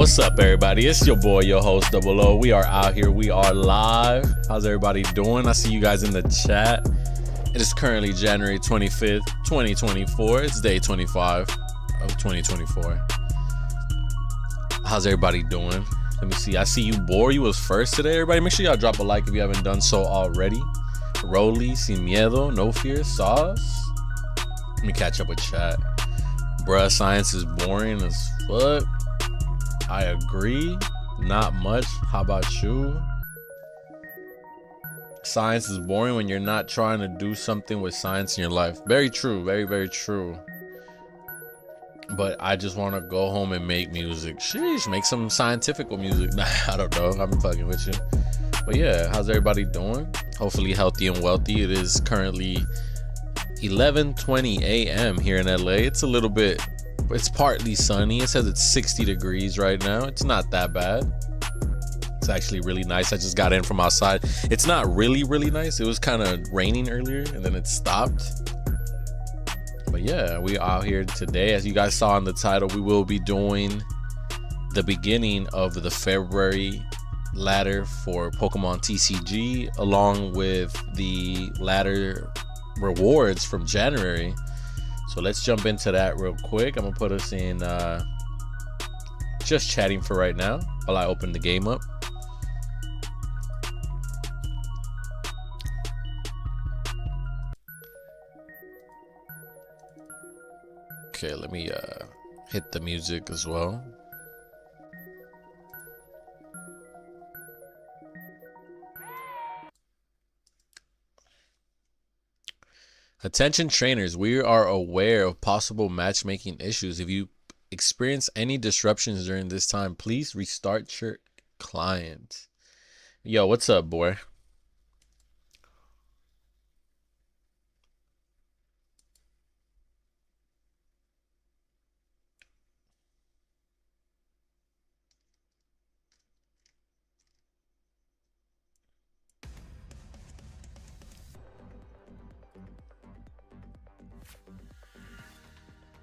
What's up, everybody? It's your boy, your host, Double O. We are out here. We are live. How's everybody doing? I see you guys in the chat. It is currently January 25th, 2024. It's day 25 of 2024. How's everybody doing? Let me see. I see you, Boar. You was first today. Everybody, make sure y'all drop a like if you haven't done so already. Rolly, Sin Miedo, No Fear, Sauce. Let me catch up with chat. Bruh, science is boring as fuck. I agree. Not much. How about you? Science is boring when you're not trying to do something with science in your life. Very true. Very, very true. But I just want to go home and make music. Sheesh, make some scientific music. Nah, I don't know. I'm fucking with you. But yeah, how's everybody doing? Hopefully healthy and wealthy. It is currently 11:20 a.m. here in LA. It's a little bit, it's partly sunny. It says it's 60 degrees right now. It's not that bad. It's actually really nice. I just got in from outside. It's not really nice. It was kind of raining earlier and then it stopped. But yeah, we out here today. As you guys saw in the title, we will be doing the beginning of the February ladder for Pokemon TCG, along with the ladder rewards from January. So let's jump into that real quick. I'm gonna put us in just chatting for right now while I open the game up. Okay, let me hit the music as well. Attention trainers, we are aware of possible matchmaking issues. If you experience any disruptions during this time, please restart your client. Yo, what's up, boy?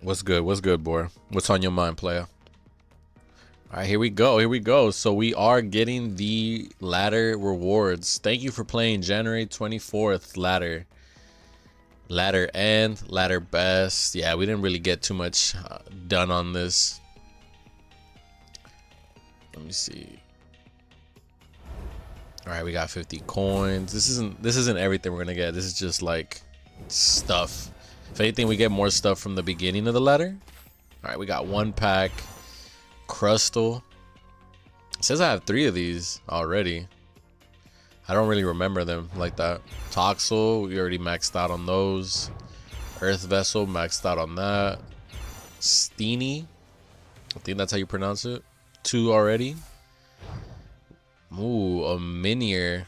What's good? What's good, boy? What's on your mind, player? All right, here we go. Here we go. So we are getting the ladder rewards. Thank you for playing January 24th ladder. Ladder end, ladder best. Yeah, we didn't really get too much done on this. Let me see. All right, we got 50 coins. This isn't everything we're gonna get. This is just like stuff. If anything, we get more stuff from the beginning of the ladder. All right, we got one pack. Crustal. It says I have 3 of these already. I don't really remember them like that. Toxel, we already maxed out on those. Earth Vessel, maxed out on that. Steenie, I think that's how you pronounce it. 2 already. Ooh, a Minier.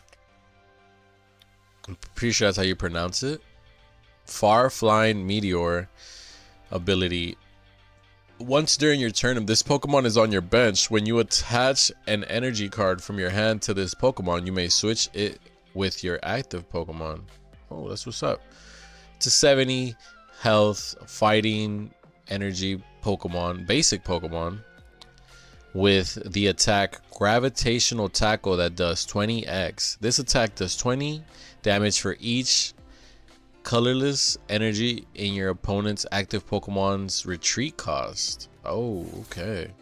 I'm pretty sure that's how you pronounce it. Far Flying Meteor ability. Once during your turn, if this Pokemon is on your bench, when you attach an energy card from your hand to this Pokemon, you may switch it with your active Pokemon. Oh, that's what's up. It's a 70 health fighting energy Pokemon, basic Pokemon, with the attack Gravitational Tackle that does 20x. This attack does 20 damage for each colorless energy in your opponent's active Pokemon's retreat cost. Oh, okay.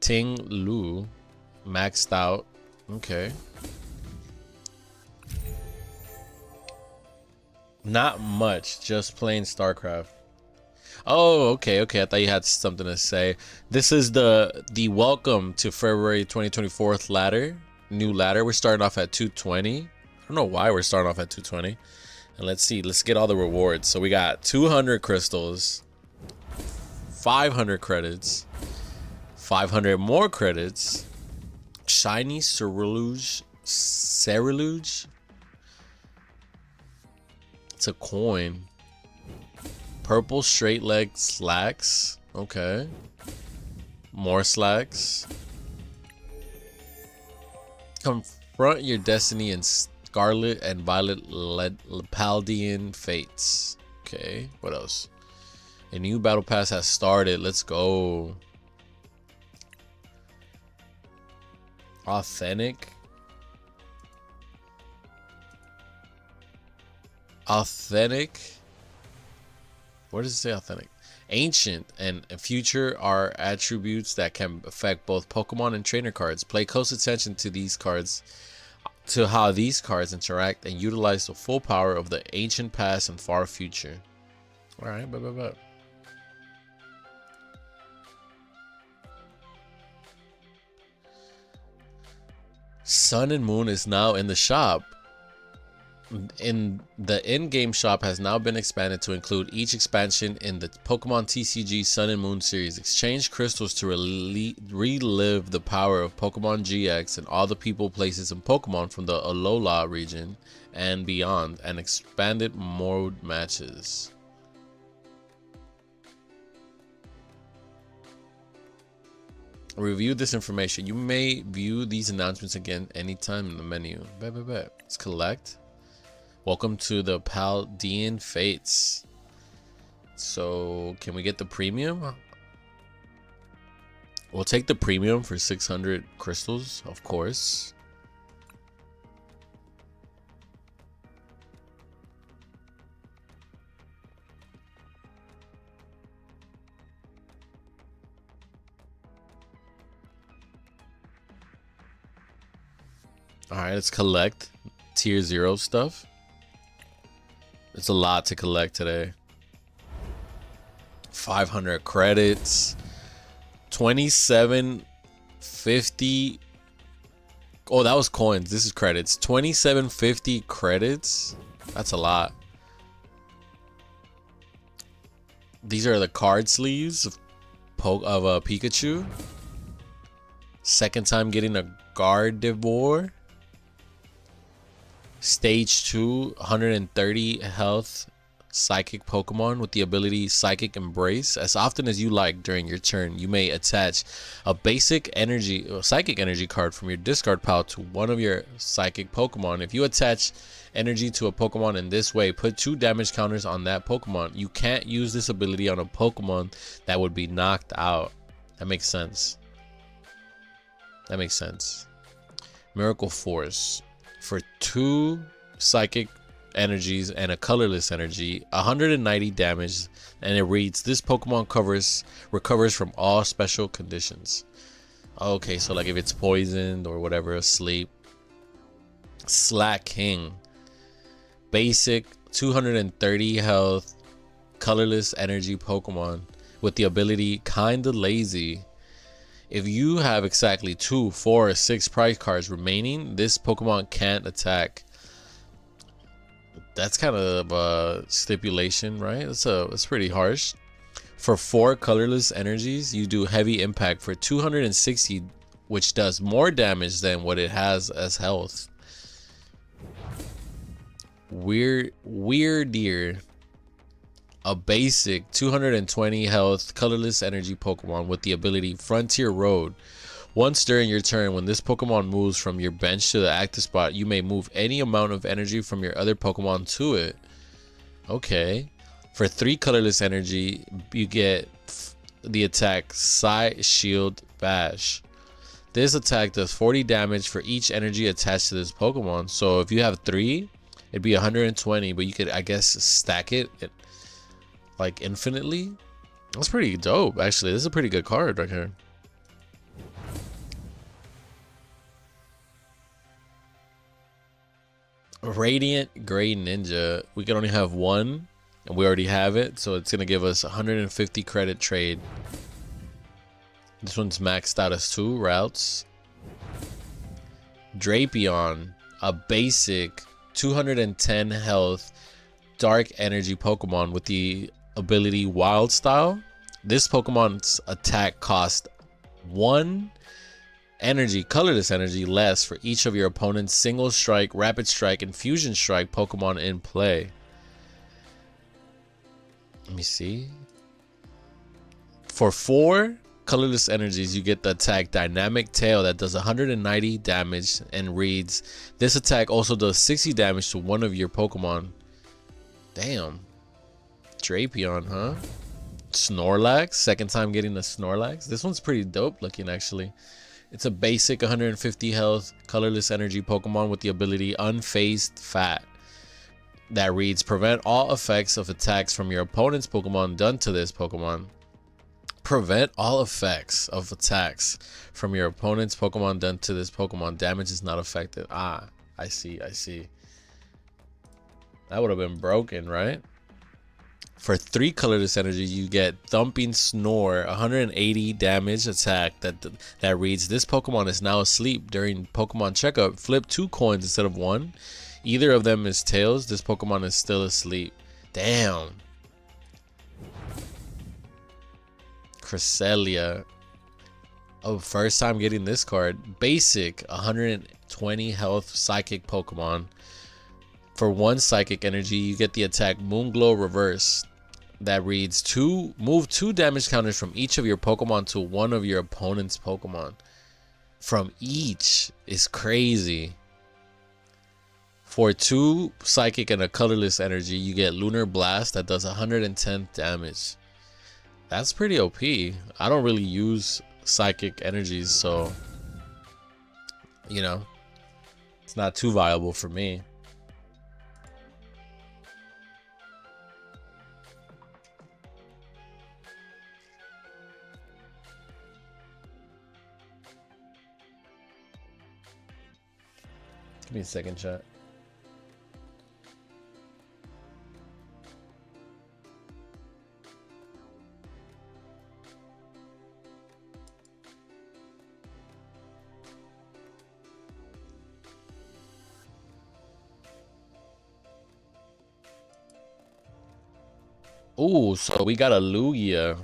Ting Lu, maxed out. Okay. Not much, just plain StarCraft. Oh, okay. I thought you had something to say. This is the welcome to February 2024 ladder. New ladder. We're starting off at 220. I don't know why we're starting off at 220. And let's see, let's get all the rewards. So we got 200 crystals, 500 credits, 500 more credits, shiny Cerulean. It's a coin. Purple straight leg slacks. Okay. More slacks. Confront your destiny in Scarlet and Violet Paldean Fates. Okay, what else? A new battle pass has started. Let's go. Authentic. Where does it say authentic? Ancient and future are attributes that can affect both Pokemon and trainer cards. Pay close attention to these cards, to how these cards interact, and utilize the full power of the ancient past and far future. All right, but. Sun and Moon is now in the shop. In the in-game shop has now been expanded to include each expansion in the Pokemon TCG Sun and Moon series. Exchange crystals to relive the power of Pokemon GX and all the people, places, and Pokemon from the Alola region and beyond, and expanded mode matches. Review this information. You may view these announcements again anytime in the menu. Let's collect. Welcome to the Paldean Fates. So, can we get the premium? We'll take the premium for 600 crystals, of course. Alright, let's collect tier 0 stuff. It's a lot to collect today. 500 credits. 2750. Oh, that was coins. This is credits. 2750 credits. That's a lot. These are the card sleeves of Pikachu. Second time getting a Gardevoir. Stage 2, 130 health psychic Pokemon with the ability Psychic Embrace. As often as you like during your turn, you may attach a basic energy or psychic energy card from your discard pile to one of your psychic Pokemon. If you attach energy to a Pokemon in this way, put 2 damage counters on that Pokemon. You can't use this ability on a Pokemon that would be knocked out. That makes sense. That makes sense. Miracle Force. For 2 psychic energies and a colorless energy, 190 damage, and it reads, this Pokemon recovers from all special conditions. Okay, so like if it's poisoned or whatever, asleep. Slack King. Basic, 230 health, colorless energy Pokemon with the ability Kinda Lazy. If you have exactly 2, 4, or 6 prize cards remaining, this Pokemon can't attack. That's kind of a stipulation, right? That's pretty harsh. For 4 colorless energies, you do Heavy Impact for 260, which does more damage than what it has as health. Weirdier. A basic 220 health colorless energy Pokemon with the ability Frontier Road. Once during your turn, when this Pokemon moves from your bench to the active spot, you may move any amount of energy from your other Pokemon to it. Okay. For 3 colorless energy, you get the attack Psy Shield Bash. This attack does 40 damage for each energy attached to this Pokemon. So if you have 3, it'd be 120, but you could, I guess, stack it like infinitely. That's pretty dope, actually. This is a pretty good card right here. Radiant Gray Ninja. We can only have 1, and we already have it, so it's gonna give us 150 credit trade. This one's maxed out as 2 routes. Drapion, a basic 210 health dark energy Pokemon with the ability Wild Style. This Pokemon's attack cost 1 energy, colorless energy less for each of your opponent's single strike, rapid strike, and fusion strike Pokemon in play. Let me see. For 4 colorless energies, you get the attack Dynamic Tail that does 190 damage and reads, this attack also does 60 damage to one of your Pokemon. Damn. Drapion, huh? Snorlax, second time getting the Snorlax. This one's pretty dope looking, actually. It's a basic 150 health, colorless energy Pokemon with the ability Unfazed Fat that reads prevent all effects of attacks from your opponent's Pokemon done to this Pokemon. Prevent all effects of attacks from your opponent's Pokemon done to this Pokemon. Damage is not affected. Ah, I see. That would have been broken, right? For 3 colorless energy, you get Thumping Snore, 180 damage attack that reads this Pokemon is now asleep. During Pokemon checkup, flip 2 coins instead of 1. Either of them is tails. This Pokemon is still asleep. Damn. Cresselia. Oh, first time getting this card. Basic 120 health psychic Pokemon. For 1 psychic energy, you get the attack Moonglow Reverse that reads move 2 damage counters from each of your Pokemon to one of your opponent's Pokemon. From each is crazy. For 2 psychic and a colorless energy, you get Lunar Blast that does 110 damage. That's pretty OP. I don't really use psychic energies, so you know, it's not too viable for me. Give me a second, chat. Ooh, so we got a Lugia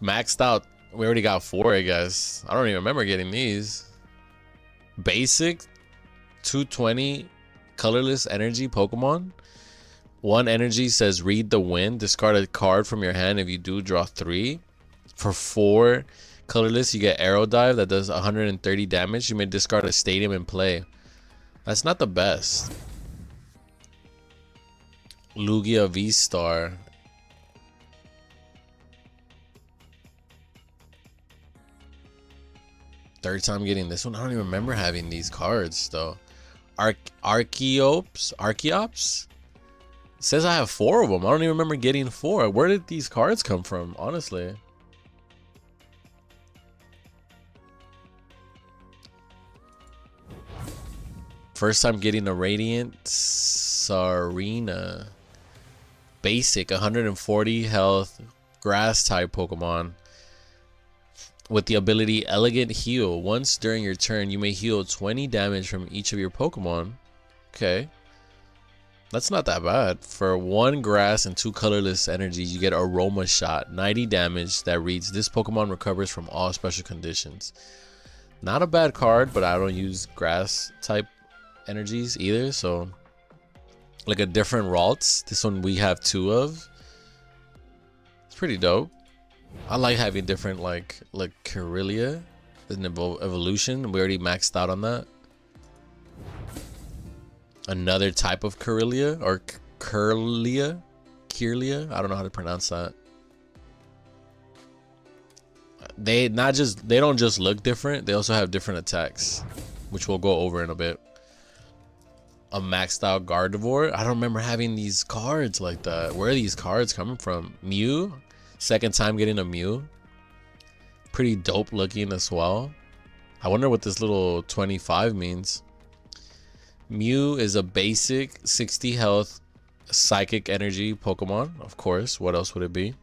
maxed out. We already got 4, I guess. I don't even remember getting these. Basic 220 colorless energy Pokemon. 1 energy says read the wind. Discard a card from your hand. If you do, draw 3. For 4 colorless, you get Arrow Dive that does 130 damage. You may discard a stadium and play. That's not the best. Lugia V-Star. Third time getting this one. I don't even remember having these cards though. Archeops? It says I have 4 of them. I don't even remember getting 4. Where did these cards come from, honestly? First time getting a Radiant Sarina. Basic 140 health grass type Pokemon with the ability Elegant Heal. Once during your turn, you may heal 20 damage from each of your Pokemon. Okay, that's not that bad. For 1 grass and 2 colorless energy, you get Aroma Shot, 90 damage that reads this Pokemon recovers from all special conditions. Not a bad card, but I don't use grass type energies either, so like a different Ralts. This one we have 2 of. It's pretty dope. I like having different like Kirlia an evolution. We already maxed out on that. Another type of Kirlia or Kirlia. I don't know how to pronounce that. They don't just look different, they also have different attacks, which we'll go over in a bit. A maxed out Gardevoir. I don't remember having these cards like that. Where are these cards coming from? Mew. Second time getting a Mew. Pretty dope looking as well. I wonder what this little 25 means. Mew is a basic 60 health psychic energy Pokemon. Of course, what else would it be?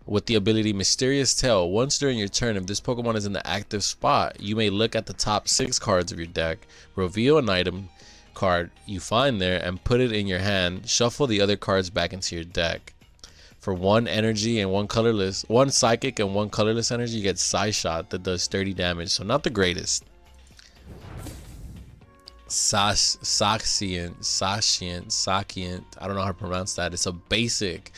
With the ability Mysterious Tail. Once during your turn, if this Pokemon is in the active spot, you may look at the top 6 cards of your deck, reveal an item card you find there and put it in your hand. Shuffle the other cards back into your deck. For 1 energy and 1 colorless, 1 psychic and 1 colorless energy, you get Psyshot that does 30 damage. So not the greatest. Sakiant, I don't know how to pronounce that. It's a basic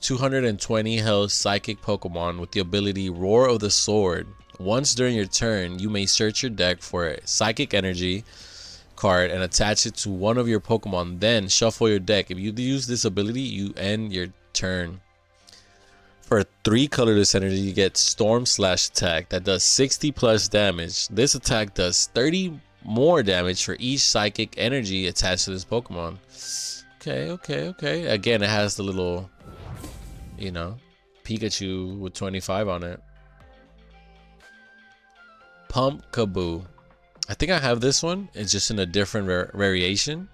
220 health psychic Pokemon with the ability Roar of the Sword. Once during your turn, you may search your deck for a psychic energy card and attach it to one of your Pokemon. Then shuffle your deck. If you use this ability, you end your turn. For 3 colorless energy, you get Storm Slash attack that does 60 plus damage. This attack does 30 more damage for each psychic energy attached to this Pokemon. Okay. Again, it has the little, you know, Pikachu with 25 on it. Pumpkaboo. I think I have this one. It's just in a different variation.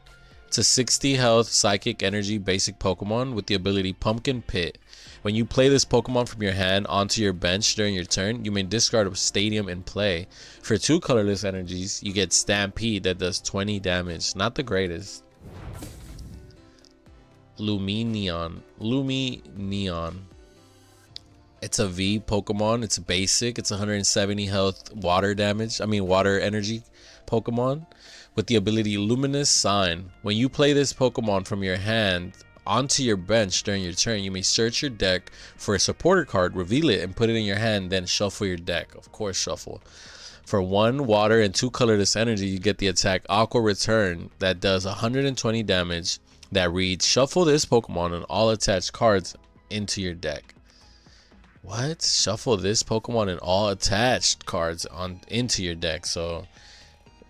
It's a 60 health psychic energy basic Pokemon with the ability Pumpkin Pit. When you play this Pokemon from your hand onto your bench during your turn, you may discard a stadium in play. For 2 colorless energies, you get Stampede that does 20 damage. Not the greatest. Lumineon. It's a V Pokemon. It's basic. It's 170 health water energy Pokemon with the ability Luminous Sign. When you play this Pokemon from your hand onto your bench during your turn, you may search your deck for a supporter card, reveal it, and put it in your hand, then shuffle your deck. Of course, shuffle. For 1 water and 2 colorless energy, you get the attack Aqua Return that does 120 damage that reads shuffle this Pokemon and all attached cards into your deck. What? Shuffle this Pokemon and all attached cards into your deck. So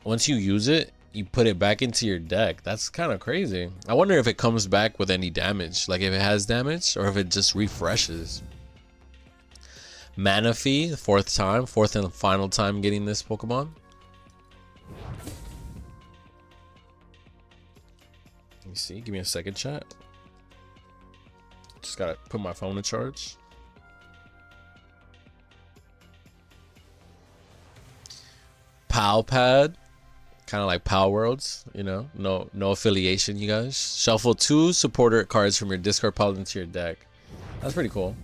once you use it, you put it back into your deck. That's kind of crazy. I wonder if it comes back with any damage, like if it has damage or if it just refreshes. Manaphy, 4th and final time getting this Pokemon. Let me see, give me a second, chat. Just gotta put my phone to charge. Palpad, kind of like Pal Worlds, you know, no affiliation, you guys. Shuffle 2 supporter cards from your discard pile into your deck. That's pretty cool.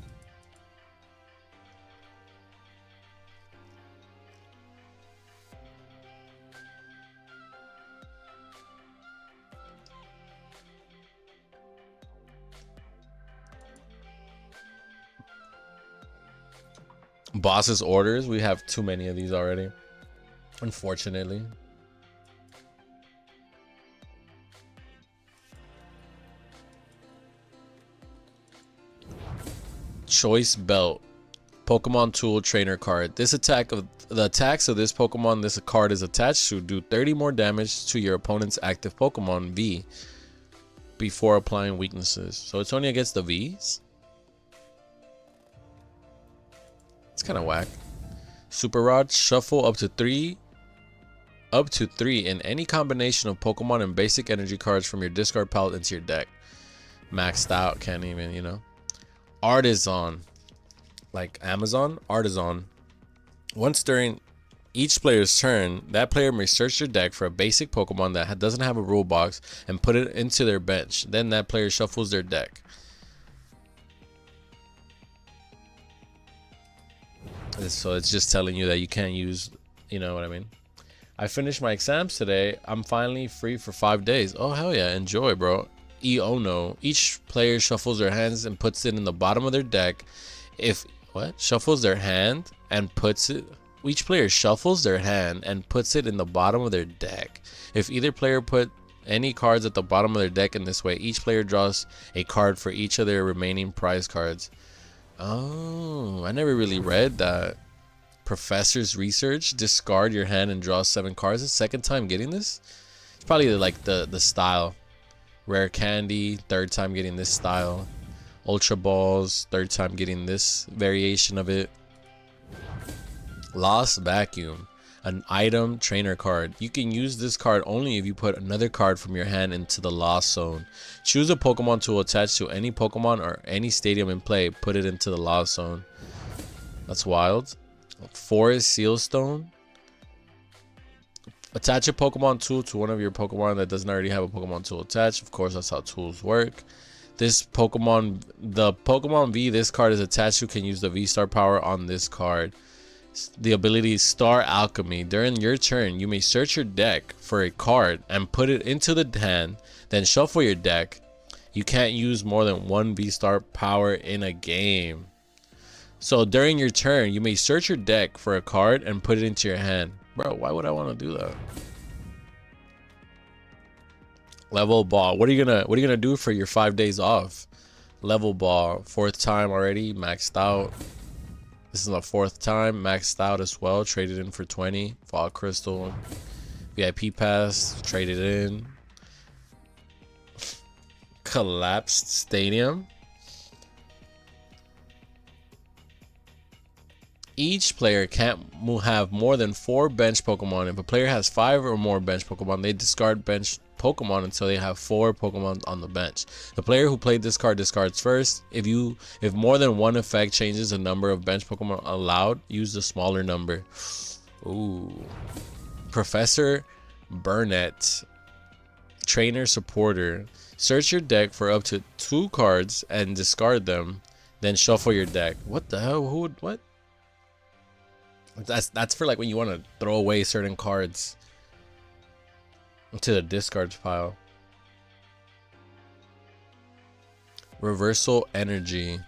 Boss's Orders, we have too many of these already, unfortunately. Choice Belt, Pokemon Tool Trainer card. The attacks of this Pokemon this card is attached to do 30 more damage to your opponent's active Pokemon V before applying weaknesses. So it's only against the Vs? It's kind of whack. Super Rod, shuffle up to three in any combination of Pokemon and basic energy cards from your discard pile into your deck. Maxed out, can't even, you know. Artisan, like Amazon. Artisan, once during each player's turn, that player may search their deck for a basic Pokemon that doesn't have a rule box and put it into their bench. Then that player shuffles their deck. So it's just telling you that you can't use, you know what I mean. I finished my exams today. I'm finally free for 5 days. Oh, hell yeah. Enjoy, bro. Iono. Each player shuffles their hands and puts it in the bottom of their deck. Shuffles their hand and puts it. Each player shuffles their hand and puts it in the bottom of their deck. If either player put any cards at the bottom of their deck in this way, each player draws a card for each of their remaining prize cards. Oh, I never really read that. Professor's research, discard your hand and draw 7 cards. The second time getting this? It's probably like the style. Rare Candy, 3rd time getting this style. Ultra Balls, 3rd time getting this variation of it. Lost Vacuum, an item trainer card. You can use this card only if you put another card from your hand into the Lost Zone. Choose a Pokemon tool attached to any Pokemon or any stadium in play. Put it into the Lost Zone. That's wild. Forest Sealstone. Attach a Pokemon tool to one of your Pokemon that doesn't already have a Pokemon tool attached. Of course, that's how tools work. This Pokemon, the Pokemon V this card is attached to, can use the V-Star power on this card. The ability Star Alchemy. During your turn, you may search your deck for a card and put it into the hand, then shuffle your deck. You can't use more than 1 V-Star power in a game. So during your turn, you may search your deck for a card and put it into your hand. Bro, why would I want to do that? Level Ball. What are you gonna do for your 5 days off? Level ball, 4th time already, maxed out. This is the 4th time, maxed out as well. Traded in for 20. Fall crystal, VIP pass, traded in. Collapsed stadium. Each player can't have more than 4 bench Pokemon. If a player has 5 or more bench Pokemon, they discard bench Pokemon until they have 4 Pokemon on the bench. The player who played this card discards first. If more than one effect changes the number of bench Pokemon allowed, use the smaller number. Ooh. Professor Burnett, trainer supporter. Search your deck for up to 2 cards and discard them. Then shuffle your deck. What the hell? Who would what? That's for like when you want to throw away certain cards into the discards pile. Reversal energy.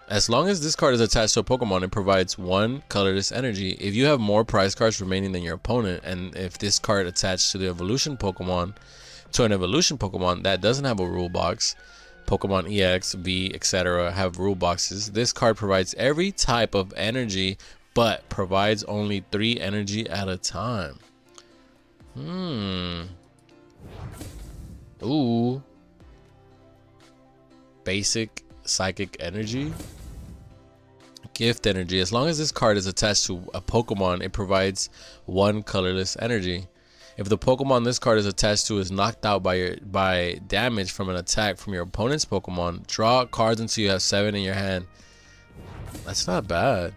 As long as this card is attached to a Pokemon, it provides 1 colorless energy. If you have more prize cards remaining than your opponent, and if this card attached to the evolution Pokemon, to an evolution Pokemon that doesn't have a rule box, Pokemon EX, V, etc. have rule boxes, this card provides every type of energy, but provides only 3 energy at a time. Ooh. Basic psychic energy. Gift energy. As long as this card is attached to a Pokemon, it provides 1 colorless energy. If the Pokemon this card is attached to is knocked out by damage from an attack from your opponent's Pokemon, draw cards until you have 7 in your hand. That's not bad.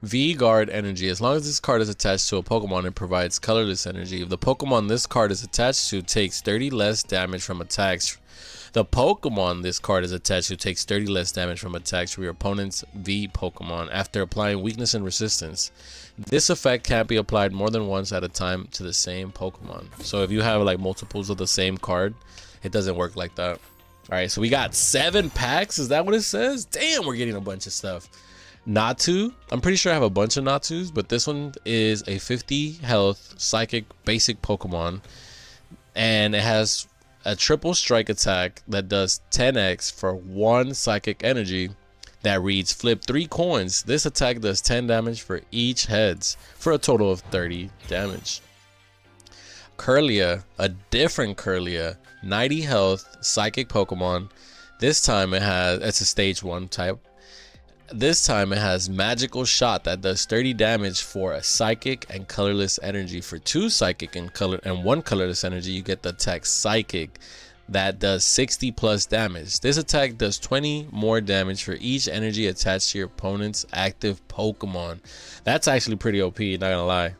V-Guard energy. As long as this card is attached to a Pokemon, it provides colorless energy. If the Pokemon this card is attached to takes 30 less damage from attacks, the Pokemon this card is attached to takes 30 less damage from attacks from your opponent's V Pokemon after applying weakness and resistance. This effect can't be applied more than once at a time to the same Pokemon. So if you have like multiples of the same card, it doesn't work like that. All right, so we got 7 packs. Is that what it says? Damn, we're getting a bunch of stuff. Natu, I'm pretty sure I have a bunch of Natus, but this one is a 50 health psychic basic Pokemon, and it has a triple strike attack that does 10x for 1 psychic energy that reads flip 3 coins. This attack does 10 damage for each heads for a total of 30 damage. Curlia, a different Curlia, 90 health psychic Pokemon. This time it's a stage 1 type. This time it has magical shot that does 30 damage for a psychic and colorless energy. For 2 psychic and 1 colorless energy, you get the attack psychic that does 60 plus damage. This attack does 20 more damage for each energy attached to your opponent's active Pokemon. That's actually pretty OP, not gonna lie.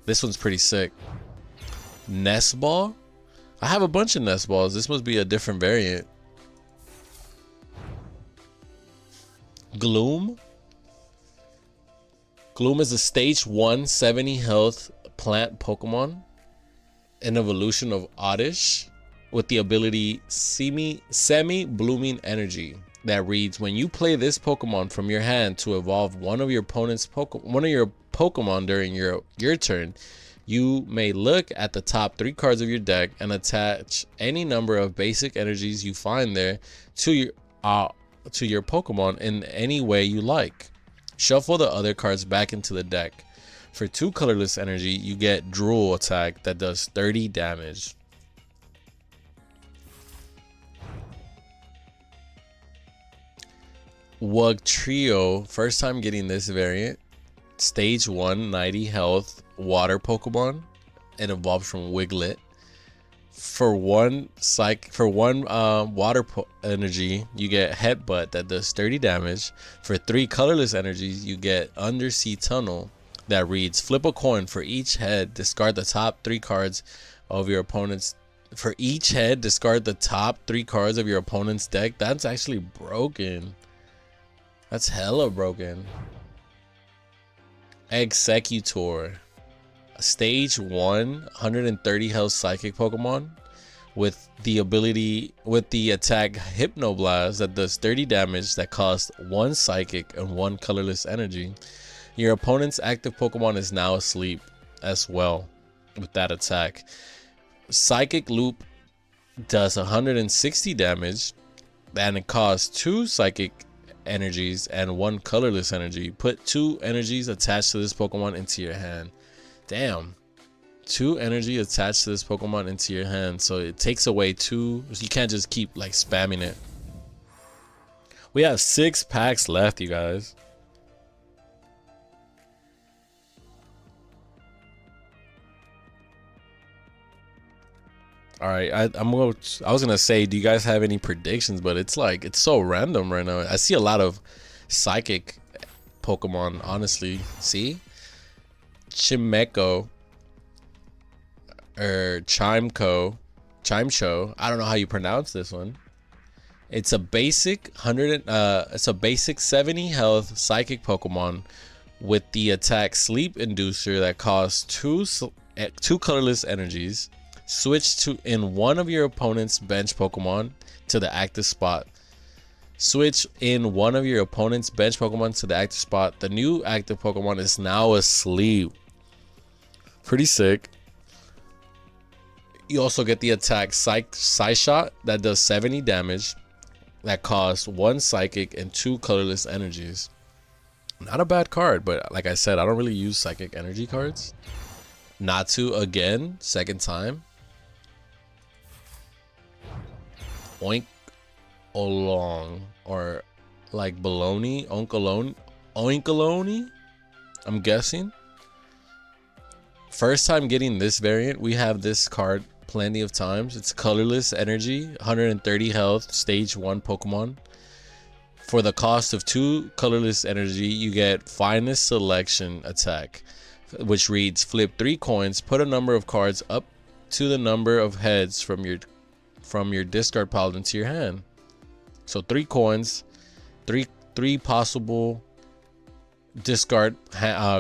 This one's pretty sick. Nest Ball? I have a bunch of Nest Balls. This must be a different variant. Gloom. Gloom is a stage 1 70 health plant Pokemon, an evolution of Oddish with the ability semi-blooming energy that reads, when you play this Pokemon from your hand to evolve one of your opponent's Pokemon during your turn, you may look at the top 3 cards of your deck and attach any number of basic energies you find there to your Pokemon in any way you like. Shuffle the other cards back into the deck. For 2 colorless energy, you get Drool attack that does 30 damage. Wugtrio, first time getting this variant. Stage 1 90 health water Pokemon. It evolves from Wiglet. For one water energy, you get Headbutt that does 30 damage. For 3 colorless energies, you get Undersea Tunnel that reads, flip a coin for each head, discard the top 3 cards of your opponent's. For each head, discard the top 3 cards of your opponent's deck. That's actually broken. That's hella broken. Executor. Stage 1 130 health psychic Pokemon. with the attack Hypnoblast that does 30 damage that costs 1 psychic and 1 colorless energy. Your opponent's active Pokemon is now asleep as well with that attack. Psychic Loop does 160 damage and it costs 2 psychic energies and 1 colorless energy. Put 2 energies attached to this Pokemon into your hand. Damn. 2 energy attached to this Pokemon into your hand, so it takes away 2. You can't just keep like spamming it. We have 6 packs left, you guys. All right, I was gonna say, do you guys have any predictions? But it's like, it's so random right now. I see a lot of psychic Pokemon, honestly. See, Chimeko or Chimcho. I don't know how you pronounce this one. It's a basic it's a basic 70 health psychic Pokemon with the attack Sleep Inducer that costs 2 colorless energies. Switch to in one of your opponent's bench Pokemon to the active spot. Switch in one of your opponent's bench Pokemon to the active spot. The new active Pokemon is now asleep. Pretty sick. You also get the attack Psyshot that does 70 damage that costs 1 psychic and 2 colorless energies. Not a bad card, but like I said, I don't really use psychic energy cards. Natu again, second time. Oink Olong, or like baloney, oinkaloni, I'm guessing. First time getting this variant. We have this card plenty of times. It's colorless energy, 130 health, stage 1 Pokemon. For the cost of 2 colorless energy, you get Finest Selection attack, which reads: flip 3 coins, put a number of cards up to the number of heads from your discard pile into your hand. So 3 coins, three possible discard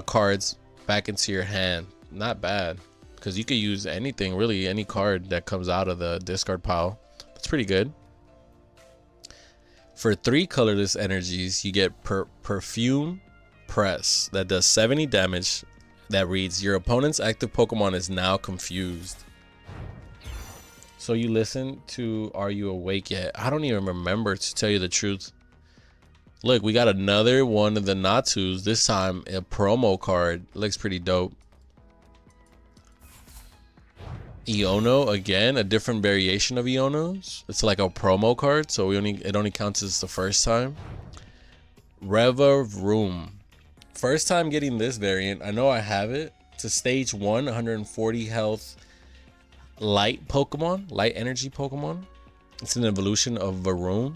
cards back into your hand. Not bad, because you could use anything, really, any card that comes out of the discard pile. That's pretty good. For 3 colorless energies, you get Perfume Press that does 70 damage that reads: your opponent's active Pokemon is now confused. So you listen to Are You Awake Yet? I don't even remember, to tell you the truth. Look, we got another one of the Natus, this time a promo card. Looks pretty dope. Iono again, a different variation of Ionos. It's like a promo card, so it only counts as the first time. Revavroom. First time getting this variant. I know I have it. It's a stage 1, 140 health light Pokemon, light energy Pokemon. It's an evolution of Varoom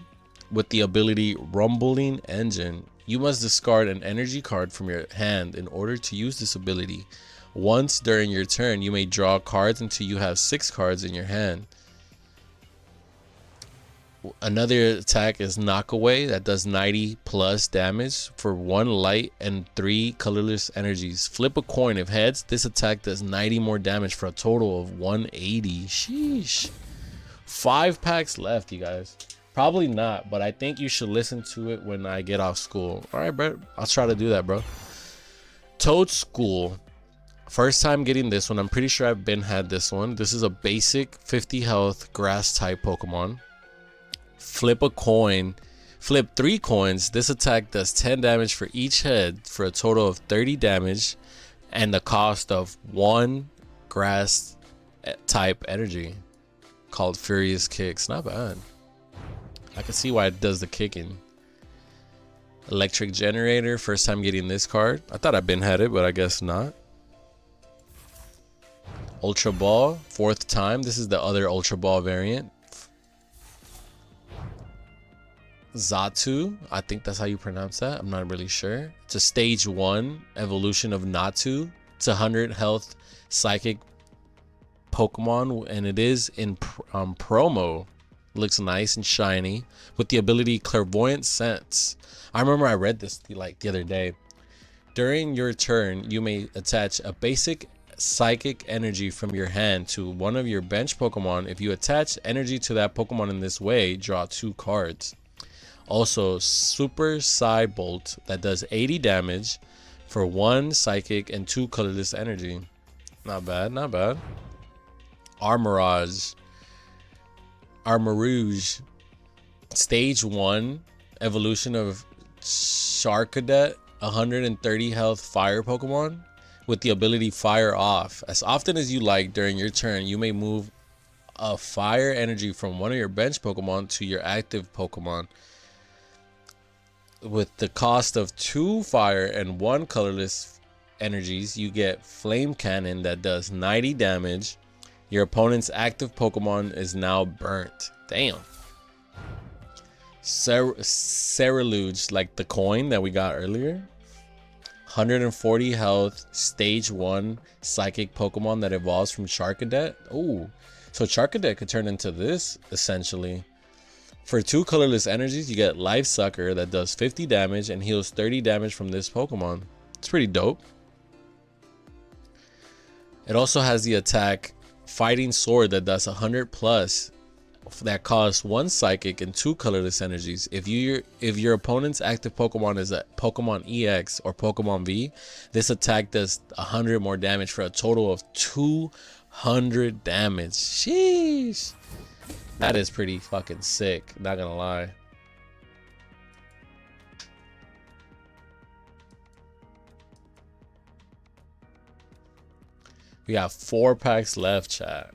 with the ability Rumbling Engine. You must discard an energy card from your hand in order to use this ability. Once during your turn, you may draw cards until you have 6 cards in your hand. Another attack is Knockaway that does 90 plus damage for 1 light and 3 colorless energies. Flip a coin. If heads, this attack does 90 more damage for a total of 180. Sheesh. 5 packs left, you guys. Probably not, but I think you should listen to it when I get off school. All right, bro. I'll try to do that, bro. Toad School. First time getting this one. I'm pretty sure I've had this one. This is a basic 50 health grass type Pokemon. Flip a coin. Flip 3 coins. This attack does 10 damage for each head for a total of 30 damage and the cost of 1 grass type energy called Furious Kicks. Not bad. I can see why it does the kicking. Electric Generator. First time getting this card. I thought I've had it, but I guess not. Ultra Ball. 4th time. This is the other Ultra Ball variant. Xatu, I think that's how you pronounce that. I'm not really sure. It's a stage 1 evolution of Natu. It's a 100 health psychic Pokemon, and it is in promo. Looks nice and shiny with the ability Clairvoyant Sense. I remember I read this like the other day. During your turn, you may attach a basic psychic energy from your hand to one of your bench Pokemon. If you attach energy to that Pokemon in this way, draw 2 cards. Also, Super Psy Bolt that does 80 damage for 1 psychic and 2 colorless energy. Not bad, not bad. Armorage. Stage 1 evolution of Charcadet, 130 health fire Pokemon with the ability Fire Off. As often as you like during your turn, you may move a fire energy from one of your bench Pokemon to your active Pokemon. With the cost of 2 fire and 1 colorless energies, you get Flame Cannon that does 90 damage. Your opponent's active Pokemon is now burnt. Damn. Cerulean, like the coin that we got earlier. 140 health, stage 1 psychic Pokemon that evolves from Charcadet. Oh, so Charcadet could turn into this essentially. For 2 colorless energies, you get Life Sucker that does 50 damage and heals 30 damage from this Pokemon. It's pretty dope. It also has the attack Fighting Sword that does 100 plus that costs 1 psychic and 2 colorless energies. If your opponent's active Pokemon is a Pokemon EX or Pokemon V, this attack does 100 more damage for a total of 200 damage. Sheesh. That is pretty fucking sick, not gonna lie. We got 4 packs left, chat.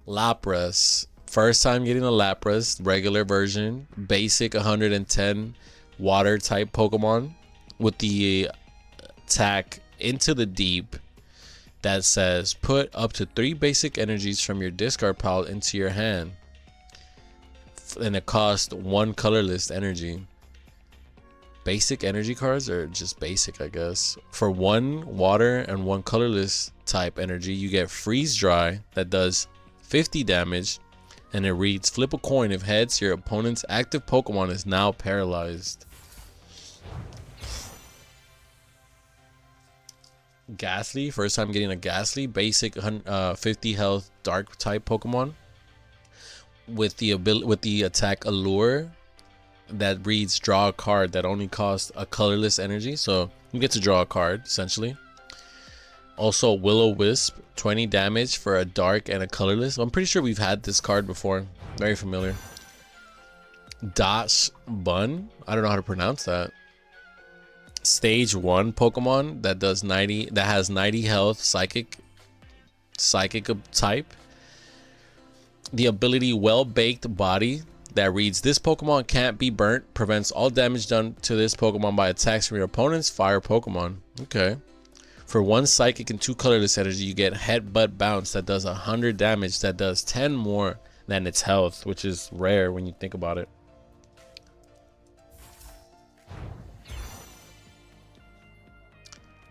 Lapras. First time getting a Lapras, regular version. Basic 110 water type Pokemon with the attack Into the Deep that says put up to 3 basic energies from your discard pile into your hand. And it costs 1 colorless energy. Basic energy cards are just basic, I guess. For 1 water and 1 colorless type energy, you get Freeze Dry that does 50 damage. And it reads, flip a coin. If heads, your opponent's active Pokemon is now paralyzed. Ghastly, first time getting a Ghastly, basic 50 health dark type Pokemon with the attack Allure that reads draw a card that only costs a colorless energy, so you get to draw a card essentially. Also Will-O-Wisp, 20 damage for a dark and a colorless. I'm pretty sure we've had this card before, very familiar. Dash Bun, I don't know how to pronounce that. Stage 1 Pokemon that does 90, that has 90 health, psychic type. The ability Well Baked Body that reads this Pokemon can't be burnt, prevents all damage done to this Pokemon by attacks from your opponent's fire Pokemon. Okay. For 1 psychic and 2 colorless energy, you get Headbutt Bounce that does 100 damage, that does 10 more than its health, which is rare when you think about it.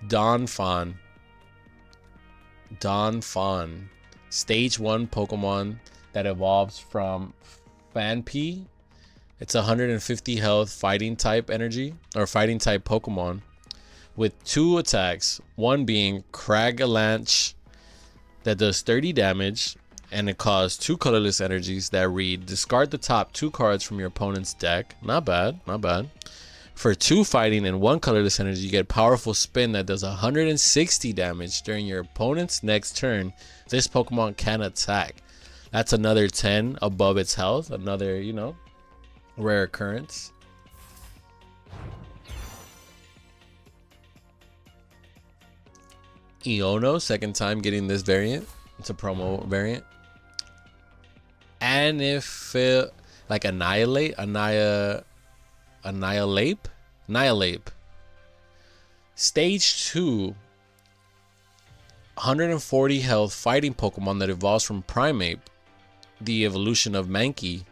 Donphan. Stage 1 Pokemon that evolves from Phanpy. It's 150 health fighting type energy or fighting type Pokemon with 2 attacks, one being Cragalanche that does 30 damage, and it costs 2 colorless energies that read discard the top 2 cards from your opponent's deck. Not bad, not bad. For 2 fighting and 1 colorless energy, you get Powerful Spin that does 160 damage during your opponent's next turn. This Pokemon can attack. That's another 10 above its health. Another, you know, rare occurrence. Iono, second time getting this variant. It's a promo variant. And if like Annihilate. Stage 2, 140 health fighting Pokemon that evolves from Primeape, the evolution of Mankey,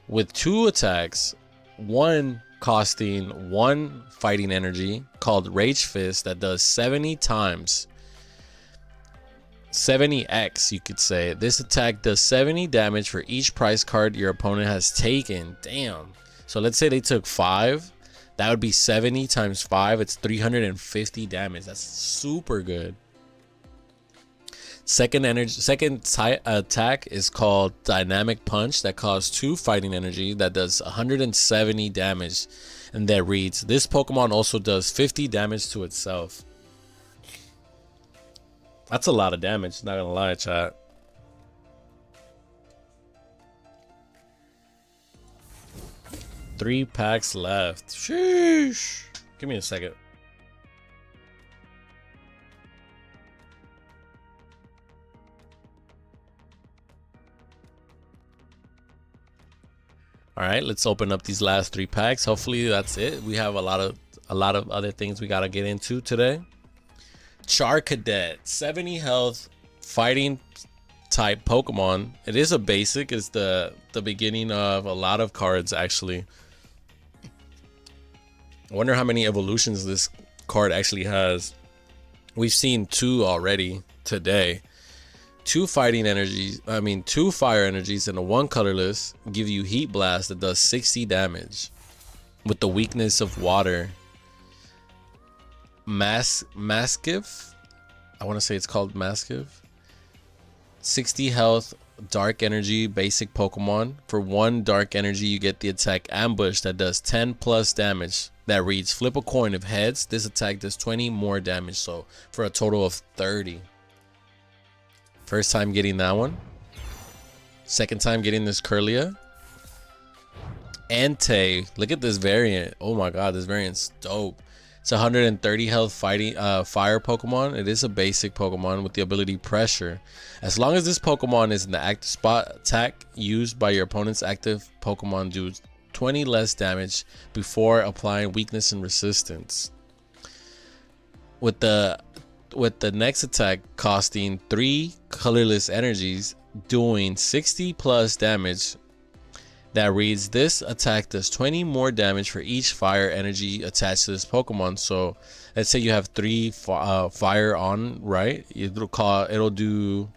with 2 attacks, one costing 1 fighting energy called Rage Fist that does 70 times 70x, you could say. This attack does 70 damage for each prize card your opponent has taken. Damn. So let's say they took 5. That would be 70 times 5. It's 350 damage. That's super good. Second attack is called Dynamic Punch. That costs 2 fighting energy. That does 170 damage. And that reads, this Pokemon also does 50 damage to itself. That's a lot of damage, not gonna lie, chat. Three packs left. Sheesh. Give me a second. All right, let's open up these last 3 packs. Hopefully that's it. We have a lot of other things we gotta get into today. Charcadet, 70 health, fighting type Pokemon. It is a basic. It's the beginning of a lot of cards actually. I wonder how many evolutions this card actually has. We've seen 2 already today. 2 fighting energies, 2 fire energies and a 1 colorless give you Heat Blast that does 60 damage with the weakness of water. Maskiv, I want to say it's called Maskiv. 60 health, dark energy, basic Pokemon. For 1 dark energy, you get the attack Ambush that does 10 plus damage. That reads, flip a coin. If heads, this attack does 20 more damage. So for a total of 30. First time getting that one. Second time getting this Curlia. Entei, look at this variant. Oh my god, this variant's dope. It's 130 health fighting fire Pokemon. It is a basic Pokemon with the ability Pressure. As long as this Pokemon is in the active spot, attack used by your opponent's active Pokemon do 20 less damage before applying weakness and resistance. With the next attack costing 3 colorless energies, doing 60 plus damage. That reads, this attack does 20 more damage for each fire energy attached to this Pokemon. So let's say you have 3 fire on, right? It'll do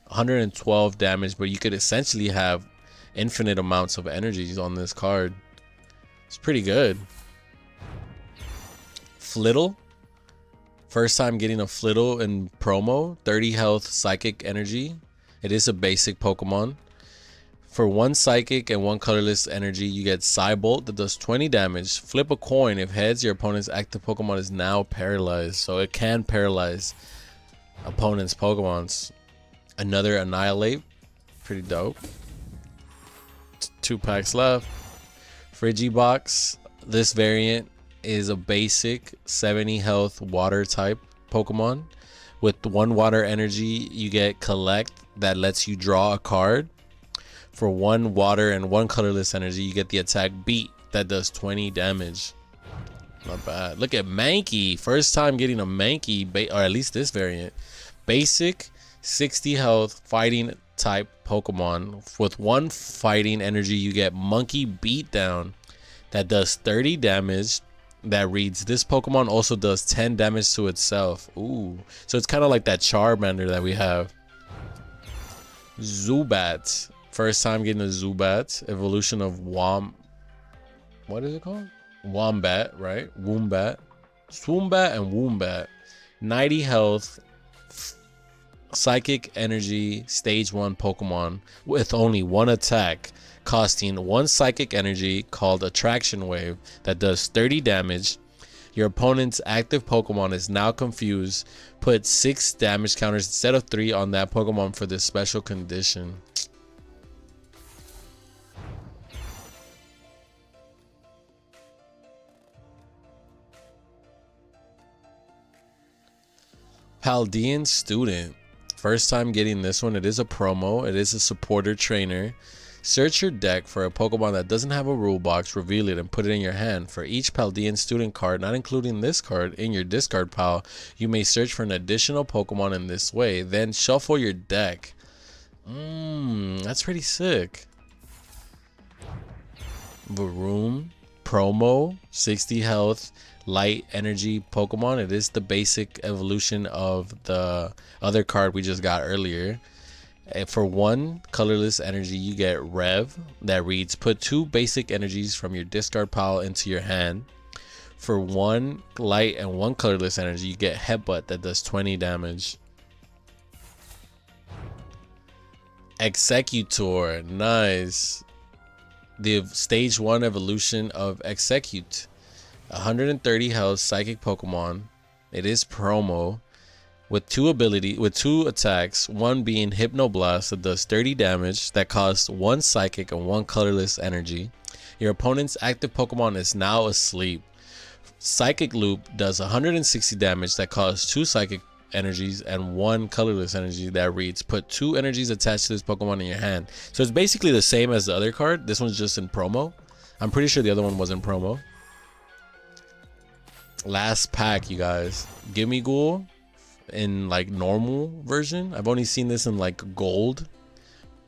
112 damage, but you could essentially have infinite amounts of energies on this card. It's pretty good. Flittle, first time getting a Flittle in promo. 30 health, psychic energy. It is a basic Pokemon. For 1 psychic and 1 colorless energy, you get Psybolt that does 20 damage. Flip a coin. If heads, your opponent's active Pokemon is now paralyzed. So it can paralyze opponent's Pokemons. Another Annihilate. Pretty dope. 2 packs left. Frigibox. This variant is a basic 70 health water type Pokemon. With 1 water energy, you get Collect that lets you draw a card. For 1 water and 1 colorless energy, you get the attack Beat that does 20 damage. Not bad. Look at Mankey. First time getting a Mankey, or at least this variant. Basic 60 health fighting type Pokemon. With 1 fighting energy, you get Monkey Beatdown that does 30 damage. That reads, this Pokemon also does 10 damage to itself. Ooh. So it's kind of like that Charmander that we have. Zubat. First time getting a Zubat. Evolution of what is it called? Wombat, right? Wombat. Swoombat and Wombat. 90 health. Psychic energy. Stage 1 Pokemon. With only 1 attack. Costing 1 psychic energy called Attraction Wave. That does 30 damage. Your opponent's active Pokemon is now confused. Put 6 damage counters instead of 3 on that Pokemon for this special condition. Paldean Student. First time getting this one. It is a promo. It is a supporter trainer. Search your deck for a Pokemon that doesn't have a rule box, reveal it, and put it in your hand. For each Paldean Student card, not including this card, in your discard pile, you may search for an additional Pokemon in this way. Then shuffle your deck. That's pretty sick. Varoom, promo, 60 health, light energy Pokemon. It is the basic evolution of the other card we just got earlier. For 1 colorless energy, you get Rev that reads, put 2 basic energies from your discard pile into your hand. For 1 light and 1 colorless energy, you get Headbutt that does 20 damage. Executor, nice. The stage 1 evolution of Execute. 130 health psychic Pokemon. It is promo. With 2 attacks, one being Hypnoblast that does 30 damage, that costs 1 psychic and 1 colorless energy. Your opponent's active Pokemon is now asleep. Psychic Loop does 160 damage, that costs 2 psychic energies and 1 colorless energy, that reads put 2 energies attached to this Pokemon in your hand. So it's basically the same as the other card. This one's just in promo. I'm pretty sure the other one was in promo. Last pack, you guys. Gimme Ghoul in like normal version. I've only seen this in like gold.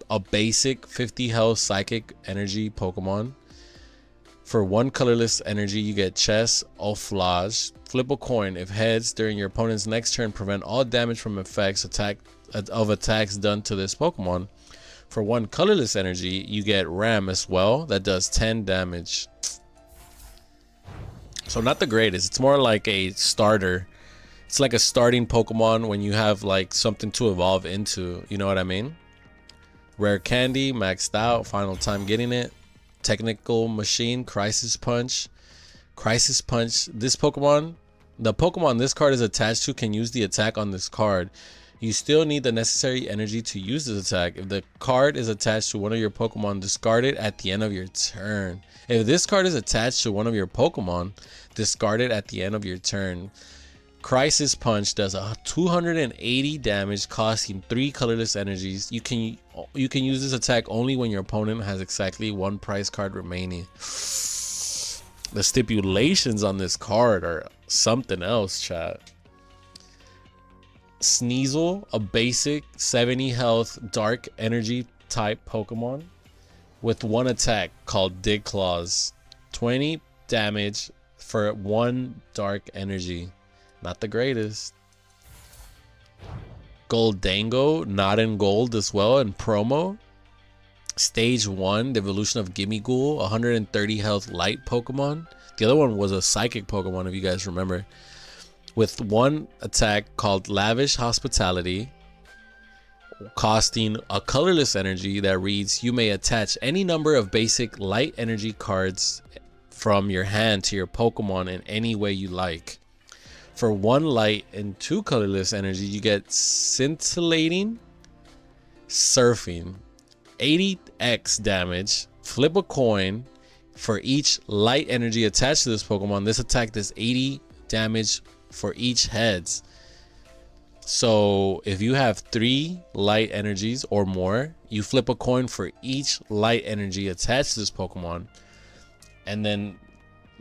A basic 50 health psychic energy Pokemon. For 1 colorless energy, you get Chess Offlage. Flip a coin. If heads during your opponent's next turn, prevent all damage from effects of attacks done to this Pokemon. For 1 colorless energy, you get Ram as well. That does 10 damage. So not the greatest. It's more like a starter. It's like a starting Pokemon when you have like something to evolve into. You know what I mean? Rare Candy, maxed out. Final time getting it. Technical Machine, Crisis Punch. Crisis Punch. This Pokemon, the Pokemon this card is attached to can use the attack on this card. You still need the necessary energy to use this attack. If the card is attached to one of your Pokemon, discard it at the end of your turn. If this card is attached to one of your Pokemon, discard it at the end of your turn. Crisis Punch does 280 damage, costing 3 colorless energies. You can use this attack only when your opponent has exactly 1 prize card remaining. The stipulations on this card are something else, chat. Sneasel, a basic 70 health dark energy type Pokemon with 1 attack called Dig Claws. 20 damage for 1 dark energy. Not the greatest. Goldango, not in gold as well, in promo. Stage 1, the evolution of Gimme Ghoul, 130 health light Pokemon. The other one was a psychic Pokemon, if you guys remember. With 1 attack called Lavish Hospitality, costing a colorless energy that reads, you may attach any number of basic light energy cards from your hand to your Pokemon in any way you like. For 1 light and 2 colorless energy, you get Scintillating Surfing, 80x damage. Flip a coin. For each light energy attached to this Pokemon, this attack does 80 damage for each heads. So if you have 3 light energies or more, you flip a coin for each light energy attached to this Pokemon, and then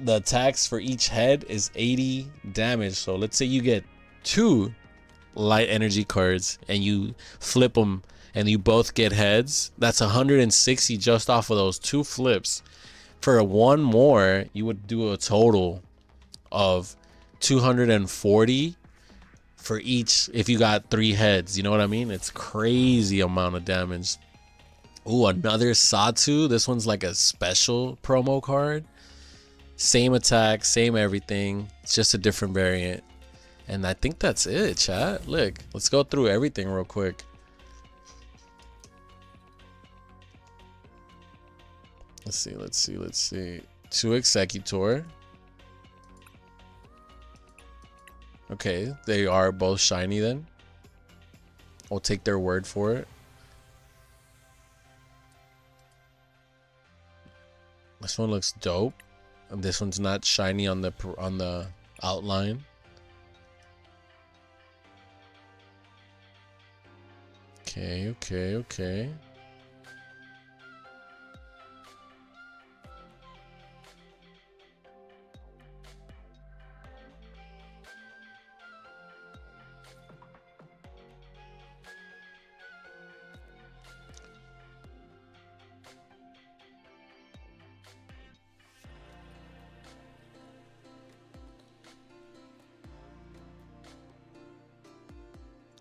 the attacks for each head is 80 damage. So let's say you get 2 light energy cards and you flip them and you both get heads. That's 160 just off of those 2 flips. For 1 more, you would do a total of 240 for each if you got 3 heads. You know what I mean? It's crazy amount of damage. Ooh, another Satu. This one's like a special promo card. Same attack, same everything. It's just a different variant. And I think that's it, chat. Look, let's go through everything real quick. Let's see. 2 Executor. Okay, they are both shiny then. I'll take their word for it. This one looks dope. And this one's not shiny on the outline. Okay.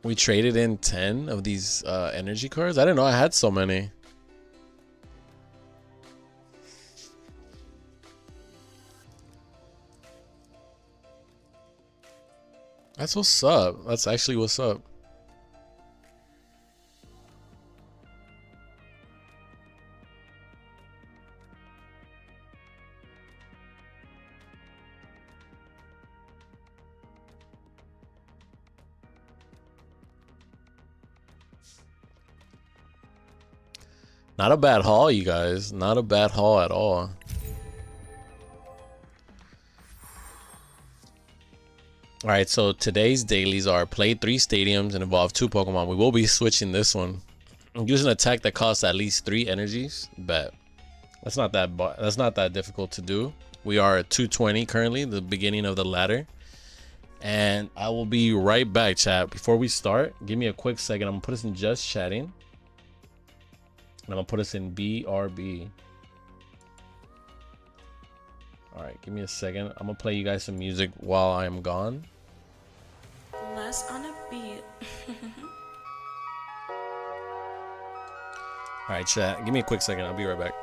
We traded in 10 of these energy cards. I didn't know I had so many. That's what's up. That's actually what's up. Not a bad haul, you guys. Not a bad haul at all. Alright, so today's dailies are play 3 stadiums and evolve 2 Pokemon. We will be switching this one. I'm using an attack that costs at least 3 energies. Bet. That's not that difficult to do. We are at 220 currently, the beginning of the ladder. And I will be right back, chat. Before we start, give me a quick second. I'm gonna put us in just chatting. And I'm gonna put us in BRB. Alright, give me a second. I'm gonna play you guys some music while I am gone. Less on a beat. Alright, chat. Give me a quick second. I'll be right back.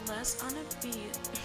Less on a beat.